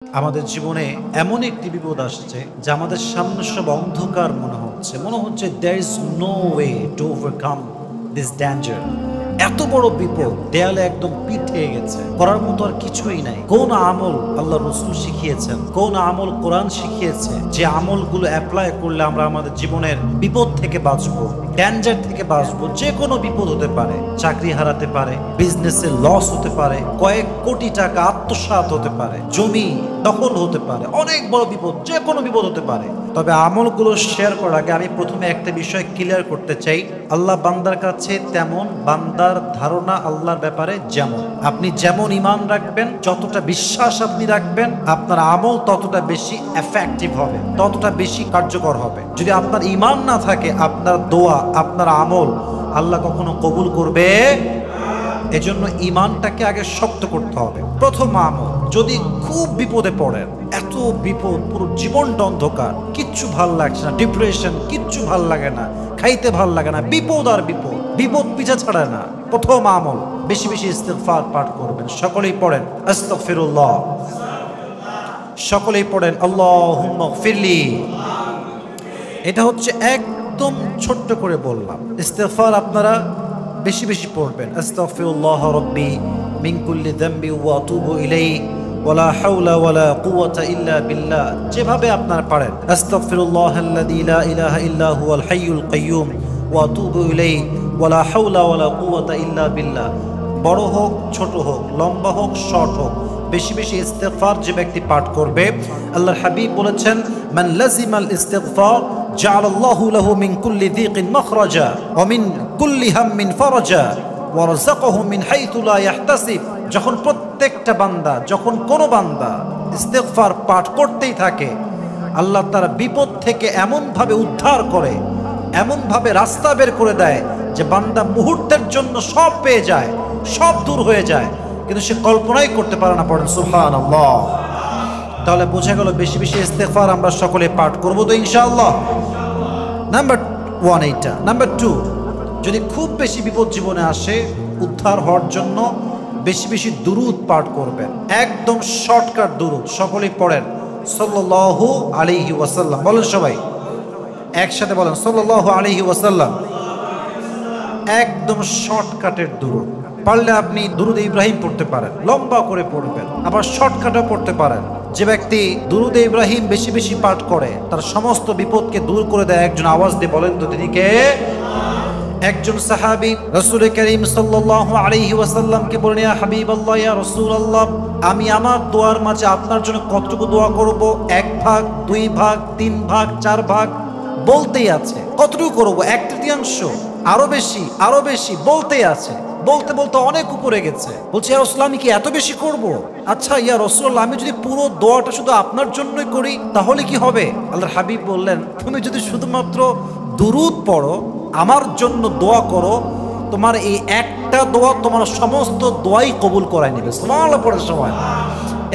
আমাদের জীবনে এমন একটি বিপদ আসছে যা আমাদের সামনে সব অন্ধকার মনে হচ্ছে there is no way to overcome this danger। এত বড় বিপদ দেয়ালে একদম পিঠ হয়ে গেছে, করার মতো আর কিছুই নাই। কোন আমল আল্লাহ রসুল শিখিয়েছেন, কোন আমল কোরআন শিখিয়েছে যে আমলগুলো অ্যাপ্লাই করলে আমরা আমাদের জীবনের বিপদ থেকে বাঁচবো, ডেঞ্জার থেকে বাঁচবো। যে কোনো বিপদ হতে পারে, চাকরি হারাতে পারে, বিজনেসে লস হতে পারে, কয়েক কোটি টাকা আত্মসাৎ হতে পারে, জমি দখল হতে পারে, অনেক বড় বিপদ, যে কোনো বিপদ হতে পারে। তবে আমলগুলো শেয়ার করার আগে আমি প্রথমে একটা বিষয় ক্লিয়ার করতে চাই। আল্লাহ বান্দার কাছে তেমন, বান্দার ধারণা আল্লাহর ব্যাপারে যেমন। আপনি যেমন ঈমান রাখবেন, যতটা বিশ্বাস আপনি রাখবেন, আপনার আমল ততটা বেশি এফেক্টিভ হবে, ততটা বেশি কার্যকর হবে। যদি আপনার ঈমান না থাকে, আপনার দোয়া, আপনার আমল আল্লাহ কখনো কবুল করবে? এজন্য ঈমানটাকে আগে শক্ত করতে হবে। প্রথম আমল, যদি খুব বিপদে পড়েন, এত বিপদ, পুরো জীবনটা অন্ধকার, কিচ্ছু ভাল লাগছে না, ডিপ্রেশন, কিচ্ছু ভাল লাগে না, খাইতে ভাল লাগে না, বিপদ আর বিপদ, বিপদ পিছা ছাড়ে না। প্রথম আমল, বেশি বেশি ইস্তিগফার পাঠ করবেন। সকলেই পড়েন আস্তাগফিরুল্লাহ, সকলেই পড়েন আল্লাহুম্মা গফিরলি। এটা হচ্ছে একদম ছোট্ট করে বললাম। ইস্তিগফার আপনারা বেশি বেশি পড়বেন। আস্তাগফিরুল্লাহ রাব্বি মিন কুল্লি যামবি ওয়া আতুবু ইলাইহি ওয়ালা হাওলা ওয়ালা কুওয়াতা ইল্লা বিল্লাহ। যেভাবে আপনারা পারেন, আস্তাগফিরুল্লাহাল্লাযী লা ইলাহা ইল্লা হুয়াল হাইয়ুল কাইয়্যুম ওয়া আতুবু ইলাইহি ওয়ালা হাওলা ওয়ালা কুওয়াতা ইল্লা বিল্লাহ। বড় হোক, ছোট হোক, লম্বা হোক, শর্ট হোক, বেশি বেশি ইস্তিগফার যে ব্যক্তি পাঠ করবে, আল্লাহর হাবিব বলেছেন, মান লাজিমাল ইস্তিগফার জাআলাল্লাহু লাহু মিন কুল্লি যিকিন মাখরাজা ওয়া মিন কুল্লি হাম্মিন ফারাজা ওয়া রাযাকাহু মিন হাইথু লা ইয়াহতাসিব। যখন প্রত্যেকটা বান্দা, যখন কোনো বান্দা ইস্তিগফার পাঠ করতেই থাকে, আল্লাহ তার বিপদ থেকে এমনভাবে উদ্ধার করে, এমনভাবে রাস্তা বের করে দেয় যে বান্দা মুহূর্তের জন্য সব পেয়ে যায়, সব দূর হয়ে যায়, কিন্তু সে কল্পনাই করতে পারে না। পড়েন সুবহানাল্লাহ। তাহলে বোঝা গেল বেশি বেশি ইস্তিগফার আমরা সকলে পাঠ করবো তো ইনশাআল্লাহ। নাম্বার 1 এইটা। নাম্বার 2, যদি খুব বেশি বিপদ জীবনে আসে, উদ্ধার হওয়ার জন্য বেশি বেশি দুরূদ পাঠ করবেন। একদম শর্টকাট দুরূদ, সকলেই পড়েন সাল্লাল্লাহু আলাইহি ওয়াসাল্লাম। বলেন সবাই একসাথে, বলেন সাল্লাল্লাহু আলাইহি ওয়াসাল্লাম। একদম শর্টকাটের দুরূদ। পারলে আপনি দুরূদ ইব্রাহিম পড়তে পারেন, লম্বা করে পড়বেন, আবার শর্টকাটও পড়তে পারেন। যে ব্যক্তি দুরূদ ইব্রাহিম বেশি বেশি পাঠ করে, তার সমস্ত বিপদকে দূর করে দেয়। একজন আওয়াজ দিয়ে বলেন তো তিনি কে? একজন সাহাবী রাসূল করিম সাল্লাল্লাহু আলাইহি ওয়াসাল্লামকে বলেন, ইয়া হাবিবাল্লাহ, ইয়া রাসূলুল্লাহ, আমি আমার দোয়ার মাঝে আপনার জন্য কতটুকু দোয়া করব? 1 ভাগ, 2 ভাগ, 3 ভাগ, 4 ভাগ বলতেই আছে। কতটুকু করব? 1/3, আরো বেশি, আরো বেশি বলতেই আছে। বলতে বলতে অনেক উপরে গেছে। বলছে, ইয়া রাসূলুল্লাহ, আমি কি এত বেশি করব? আচ্ছা ইয়া রাসূলুল্লাহ, আমি যদি পুরো দোয়াটা শুধু আপনার জন্যই করি তাহলে কি হবে? আল্লাহর হাবিব বললেন, তুমি যদি শুধুমাত্র দুরূদ পড়ো, আমার জন্য দোয়া করো, তোমার এই একটা দোয়া তোমার সমস্ত দোয়াই কবুল করায় নেবে। সুবহানাল্লাহ পড়ার সময়।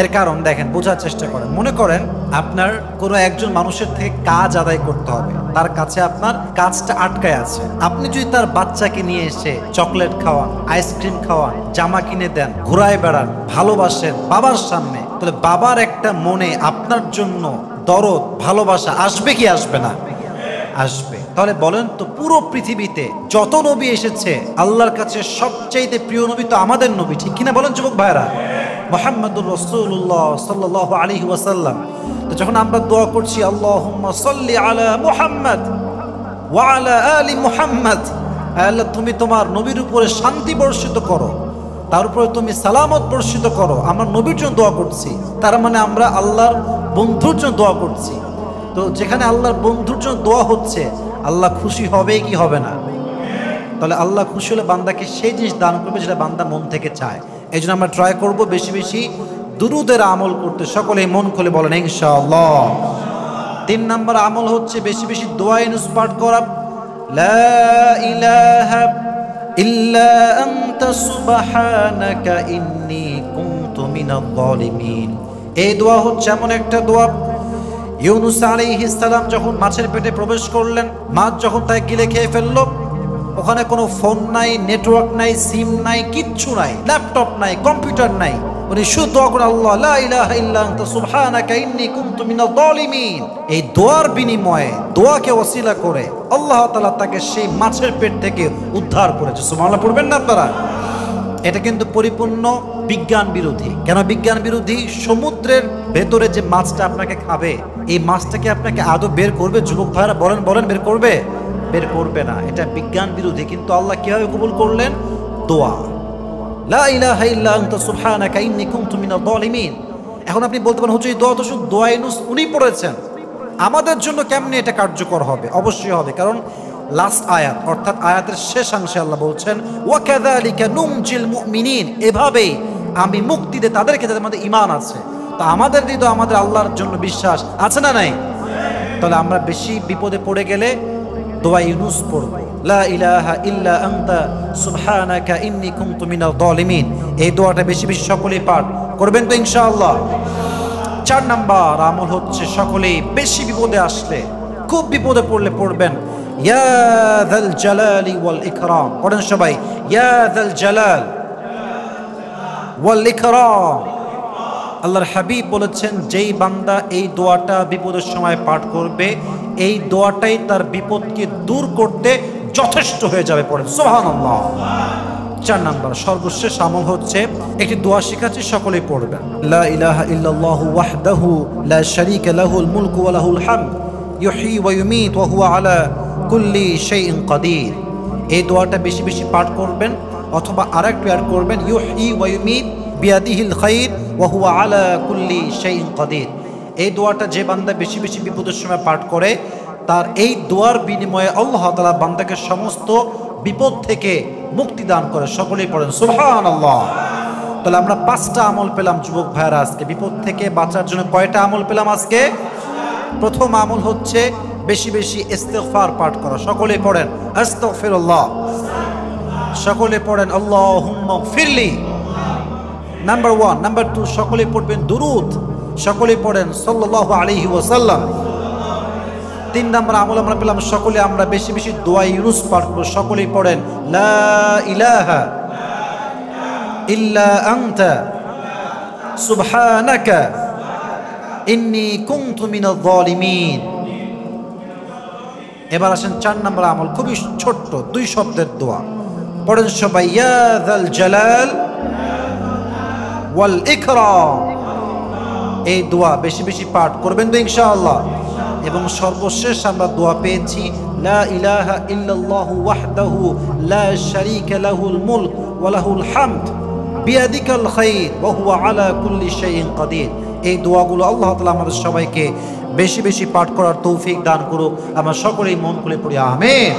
এর কারণ দেখেন, বোঝার চেষ্টা করেন। মনে করেন আপনার কোনো একজন মানুষের থেকে কাজ আদায় করতে হবে, তার কাছে আপনার কাজটা আটকায় আছে। আপনি যদি তার বাচ্চাকে নিয়ে এসে চকলেট খাওয়ান, আইসক্রিম খাওয়ান, জামা কিনে দেন, ঘুরায় বেড়ান, ভালোবাসেন বাবার সামনে, তাহলে বাবার একটা মনে আপনার জন্য দরদ, ভালোবাসা আসবে কি আসবে না? আসবে। তাহলে বলেন তো, পুরো পৃথিবীতে যত নবী এসেছে, আল্লাহর কাছে সবচাইতে প্রিয় নবী তো আমাদের নবী, ঠিক কিনা বলেন যুবক ভাইরা? মুহাম্মাদুর রাসূলুল্লাহ সাল্লাল্লাহু আলাইহি ওয়াসাল্লাম। তো যখন আমরা দোয়া করছি, আল্লাহুম্মা সাল্লি আলা মুহাম্মাদ ওয়া আলা আলি মুহাম্মাদ, আল্লাহ তুমি তোমার নবীর উপরে শান্তি বর্ষিত করো, তার উপরে তুমি সালামত বর্ষিত করো, আমরা নবীর জন্য দোয়া করছি। তার মানে আমরা আল্লাহর বন্ধুর জন্য দোয়া করছি। তো যেখানে আল্লাহর বন্ধুর জন্য দোয়া হচ্ছে, আল্লাহ খুশি হবে কি হবে না? তাহলে আল্লাহ খুশি হলে বান্দাকে সেই জিনিস দান করবে যেটা বান্দা মন থেকে চায়। এই জন্য আমরা ট্রাই করব বেশি বেশি দুরূদের আমল করতে। সকলেই মন খুলে বলেন ইনশাআল্লাহ। 3 নম্বর আমল হচ্ছে বেশি বেশি দোয়া ইউনুস পাঠ করা। লা ইলাহা ইল্লা আনতা সুবহানাকা ইন্নী কুনতু মিনাল যালিমিন। এই দোয়া হচ্ছে এমন একটা দোয়া, ইউনুস আলাইহিস সালাম যখন মাছের পেটে প্রবেশ করলেন, মাছ যখন তাকে গিলে খেয়ে ফেললো, ওখানে কোনো ফোন নাই, নেটওয়ার্ক নাই, সিম নাই, কিচ্ছু নাই, ল্যাপটপ নাই, কম্পিউটার নাই, উনি শুধু দোয়া করেন আল্লাহ লা ইলাহা ইল্লা আনতা সুবহানাকা ইন্নী কুনতু মিনাজ জালিমিন। এই দোয়ার বিনিময়ে, দোয়াকে ওসিলা করে আল্লাহ তাআলা তাকে সেই মাছের পেট থেকে উদ্ধার করেছে। সুবহানাল্লাহ পড়বেন না আপনারা? এটা কিন্তু পরিপূর্ণ বিজ্ঞান বিরোধী। কেন বিজ্ঞান বিরোধী? সমুদ্রের ভেতরে যে মাছটা আপনাকে খাবে, এই মাছটাকে আপনাকে আদৌ বের করবে? যুবক ভাইরা বলেন বলেন, বের করবে? বের করবে না। এটা বিজ্ঞান বিরোধী। কিন্তু আল্লাহ কিভাবে কবুল করলেন? দোয়া, লা ইলাহা ইল্লা আনতা সুবহানাকা ইন্নী কুনতু মিনাজ জালিমিন। এখন আপনি বলতে পারেন হুজুর এই দোয়া তো শুধু দোয়া ইউনূস উনি পড়েছেন, আমাদের জন্য কেমনে এটা কার্যকর হবে? অবশ্যই হবে, কারণ লাস্ট আয়াত অর্থাৎ আয়াতের শেষাংশে আল্লাহ বলছেন ওয়া কাযালিকা নুনজিল মুমিনিন, এভাবেই আমি মুক্তি দেই তাদেরকে যাদের মধ্যে ঈমান আছে। তো আমাদের হৃদয়ে আমাদের আল্লাহর জন্য বিশ্বাস আছে না নাই? তাহলে আমরা বেশি বিপদে পড়ে গেলে দোয়া ইউনূস পড়ব, লা ইলাহা ইল্লা আনতা সুবহানাকা ইন্নী কুনতু মিনাজ জালিমিন। এই দোয়াটা বেশি বেশি সকলেই পাঠ করবেন তো ইনশাআল্লাহ। 4 নাম্বার আমল হচ্ছে সকলেই বেশি বিপদে আসলে, খুব বিপদে পড়লে পড়বেন ইয়া যাল জালালি ওয়াল ইকরাম। পড়েন সবাই, ইয়া যাল জালাল ওয়াল ইকরাম। আল্লাহর হাবিব বলেছেন যেই বান্দা এই দোয়াটা বিপদের সময় পাঠ করবে, এই দোয়াটাই তার বিপদকে দূর করতে যথেষ্ট হয়ে যাবে। পড়েন সুবহানাল্লাহ। 4 নাম্বার সর্বশেষ আমল হচ্ছে একটি দোয়া শিখাচ্ছি, সকলেই পড়বেন। লা ইলাহা ইল্লাল্লাহু ওয়াহদাহু লা শারীকা লাহুল মুলকু ওয়া লাহুল হামদ ইউহয়ী ওয়া ইউমীত ওয়া হুয়া আলা কুল্লি শাইইন কাদির। এই দোয়াটা বেশি বেশি পাঠ করবেন, অথবা আরেকটু অ্যাড করবেন ইউহয়ী ওয়া ইউমীত বিয়াদিহিল খায়র ওয়া হুয়া আলা কুল্লি শাইইন কাদির। এই দোয়াটা যে বান্দা বেশি বেশি বিপদের সময় পাঠ করে, তার এই দোয়ার বিনিময়ে আল্লাহ তাআলা বান্দাকে সমস্ত বিপদ থেকে মুক্তি দান করে। সকলেই পড়েন সুবহানাল্লাহ। তাহলে আমরা 5টা আমল পেলাম যুবক ভাইরা আজকে। বিপদ থেকে বাঁচার জন্য কয়টা আমল পেলাম আজকে? প্রথম আমল হচ্ছে বেশি বেশি ইস্তিগফার পাঠ করা। সকলেই পড়েন আস্তাগফিরুল্লাহ। সকলে পড়েন আল্লাহুম্মা গফিরলি। নাম্বার 1। নাম্বার 2, সকলেই পড়বেন দুরূদ। সকলেই পড়েন সাল্লাল্লাহু আলাইহি ওয়াসাল্লাম। 3 নাম্বার আমল আমরা পেলাম, সকলে আমরা বেশি বেশি দোয়া ইউনূস পাঠ করব। সকলেই পড়েন লা ইলাহা ইল্লা আনতা সুবহানাকা ইন্নী কুনতু মিনাজ জালিমিন। এবার আসেন 4 নাম্বার আমল, খুবই ছোট্ট 2 শব্দের দোয়া। পড়েন সবাই ইয়া যাল জালাল ওয়াল ইকরাম। এই দোয়া বেশি বেশি পাঠ করবেন তো ইনশাআল্লাহ। এবং সর্বশেষ আমরা দোয়া পেয়েছি লা ইলাহা ইল্লাল্লাহু ওয়াহদাহু লা শারীকা লাহুল মুলক ওয়া লাহুল হামদ বিয়াদিকাল খায়র ওয়া হুয়া আলা কুল্লি শাইইন কাদির। এই দোয়াগুলো আল্লাহ তাআলা আমাদের সবাইকে বেশি বেশি পাঠ করার তৌফিক দান করুক। আমরা সকলেই মন খুলে পড়ি আমিন।